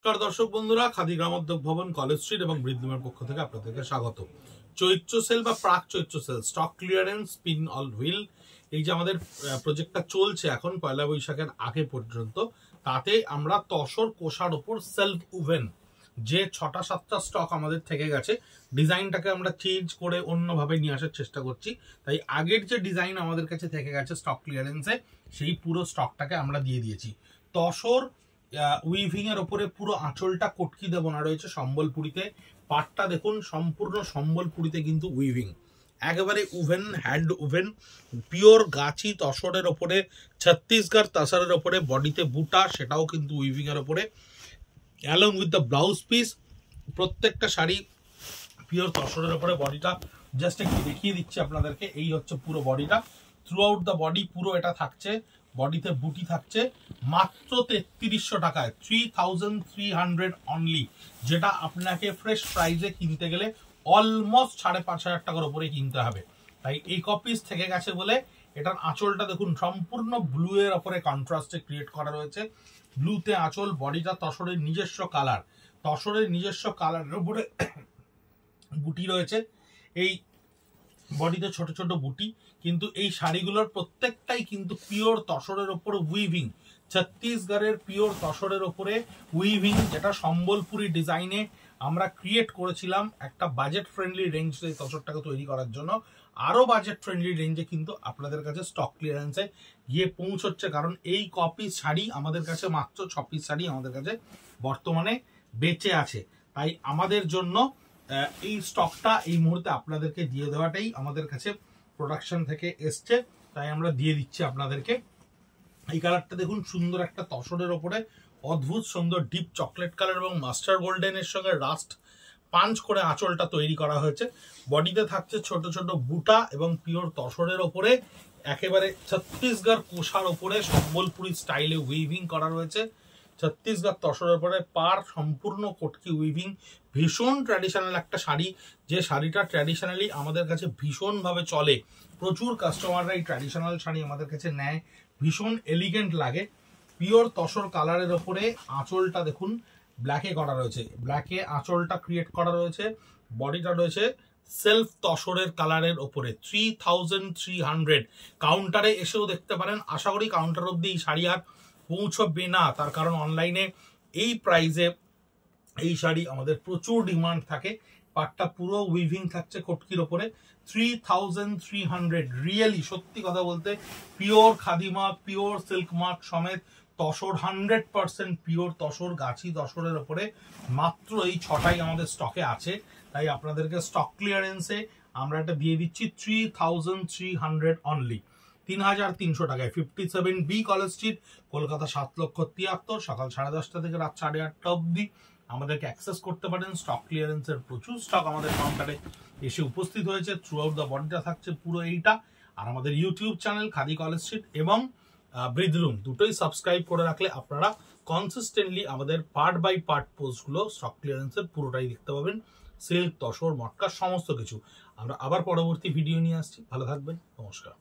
নমস্কার দর্শক বন্ধুরা, খাদি গ্রামোদ্যোগ ভবন, কলেজ স্ট্রিট এবং বৃদ্ধিমার পক্ষ থেকে আপনাদেরকে স্বাগত। চৈত্র সেল বা প্রাক Chaitra sale, stock clearance, spin all wheel, এই যে আমাদের প্রজেক্টটা চলছে এখন পয়লা বৈশাখের আগে পর্যন্ত, তাতে আমরা তসর কোষার ওপর সেলফ ওভেন যে 6-7টা স্টক আমাদের থেকে গেছে, ডিজাইনটাকে আমরা চেঞ্জ করে অন্যভাবে নিয়ে আসার চেষ্টা করছি। তাই আগের যে ডিজাইন আমাদের কাছে থেকে গেছে স্টক ক্লিয়ারেন্সে, সেই পুরো স্টকটাকে আমরা দিয়ে দিয়েছি। তসর উইভিং এর ওপরে পুরো আঁচলটা কটকি দিয়ে বোনা রয়েছে সম্বলপুরীতে। পাটটা দেখুন সম্পূর্ণ সম্বলপুরীতে কিন্তু উইভিং, একেবারে ওভেন, হ্যান্ড ওভেন, পিওর গাছি তসরের ওপরে, ছত্তিশগড় তসরের ওপরে, বডিতে বুটা, সেটাও কিন্তু উইভিং এর ওপরে, along with the blouse piece. প্রত্যেকটা শাড়ি পিওর তসরের ওপরে। বডিটা জাস্ট একটু দেখিয়ে দিচ্ছি আপনাদেরকে, এই হচ্ছে পুরো বডিটা। থ্রু আউট দ্য বডি পুরো এটা থাকছে, বডিতে বুটি থাকছে, মাত্র 3300 টাকায়, 3300 অনলি, যেটা আপনাকে ফ্রেশ প্রাইসে কিনতে গেলে অলমোস্ট 5500 টাকার উপরে কিনতে হবে। তাই এই কপিস থেকে গেছে বলে এটার আঁচলটা দেখুন সম্পূর্ণ ব্লু এর ওপরে কন্ট্রাস্টে ক্রিয়েট করা রয়েছে। ব্লুতে আঁচল, বডিটা তসরের নিজস্ব কালার, তসরের নিজস্ব কালারের উপরে বুটি রয়েছে। এই বডিতে ছোট ছোট বুটি, কিন্তু এই শাড়িগুলোর প্রত্যেকটাই কিন্তু পিওর তসরের ওপরে উইভিং, ছত্তিশগড়ের পিওর তসরের ওপরে উইভিং, যেটা সম্বলপুরি ডিজাইনে আমরা ক্রিয়েট করেছিলাম একটা বাজেট ফ্রেন্ডলি রেঞ্জে এই তসরটাকে তৈরি করার জন্য। আরো বাজেট ফ্রেন্ডলি রেঞ্জে কিন্তু আপনাদের কাছে স্টক ক্লিয়ারেন্সে গিয়ে পৌঁছচ্ছে, কারণ এই কপিস শাড়ি আমাদের কাছে, মাত্র 6 পিস শাড়ি আমাদের কাছে বর্তমানে বেঁচে আছে। তাই আমাদের জন্য এই স্টকটা এই মুহূর্তে আপনাদেরকে দিয়ে দেওয়াটাই আমাদের কাছে প্রোডাকশন থেকে এসছে, তাই আমরা দিয়ে দিচ্ছি আপনাদেরকে। এই কালারটা দেখুন, সুন্দর একটা তসরের ওপরে অদ্ভুত সুন্দর ডিপ চকলেট কালার এবং মাস্টার গোল্ডেনের সঙ্গে রাস্ট পাঞ্চ করে আঁচলটা তৈরি করা হয়েছে। বডিতে থাকছে ছোট ছোট বুটা এবং পিওর তসরের ওপরে একেবারে ছত্তিশগড় কোষার ওপরে সম্বলপুরি স্টাইলে উইভিং করা রয়েছে। ছত্তিশগড় তসরের উপরে পার সম্পূর্ণ কটকি উইভিং, ভীষণ ট্র্যাডিশনাল একটা শাড়ি, যে শাড়িটা ট্র্যাডিশনালি আমাদের কাছে ভীষণভাবে চলে। প্রচুর কাস্টমাররা এই ট্র্যাডিশনাল শাড়ি আমাদের কাছে নেয়, ভীষণ এলিগেন্ট লাগে। পিওর তসর কালারের ওপরে আঁচলটা দেখুন ব্ল্যাকে করা রয়েছে, ব্ল্যাকে আঁচলটা ক্রিয়েট করা রয়েছে। বডিটা রয়েছে সেলফ তসরের কালারের ওপরে, 3300। কাউন্টারে এসেও দেখতে পারেন, আশা করি কাউন্টার অব্দি এই শাড়ি আর পৌঁছবে না, তার কারণ অনলাইনে এই প্রাইসে এই শাড়ি আমাদের প্রচুর ডিমান্ড থাকে। পাটটা পুরো উইভিং থাকছে কটকির ওপরে, 3300 রিয়েলি, সত্যি কথা বলতে pure khadi mark, pure silk mark সমেত তসর, 100% পিওর তসর, গাছি তসরের ওপরে মাত্র এই 6টাই আমাদের স্টকে আছে। তাই আপনাদেরকে স্টক ক্লিয়ারেন্সে আমরা এটা দিয়ে দিচ্ছি 3300 অনলি, 3300 টাকায়। 57B কলেজ স্ট্রিট, কলকাতা 7,73,000, সকাল 10:30 থেকে রাত 8:30 অব্দি আমাদেরকে অ্যাক্সেস করতে পারেন। স্টক ক্লিয়ারেন্সের প্রচুর স্টক আমাদের কাউন্টারে এসে উপস্থিত হয়েছে। থ্রু আউট দ্য বডিটা থাকছে পুরো এইটা। আর আমাদের YouTube channel khadi college street এবং ব্রিদলুম দুটোই সাবস্ক্রাইব করে রাখলে আপনারা কনসিস্টেন্টলি আমাদের পার্ট বাই পার্ট পোস্টগুলো স্টক ক্লিয়ারেন্সের পুরোটাই দেখতে পাবেন, সিল্ক, তসর, মটকা, সমস্ত কিছু। আমরা আবার পরবর্তী ভিডিও নিয়ে আসছি। ভালো থাকবেন, নমস্কার।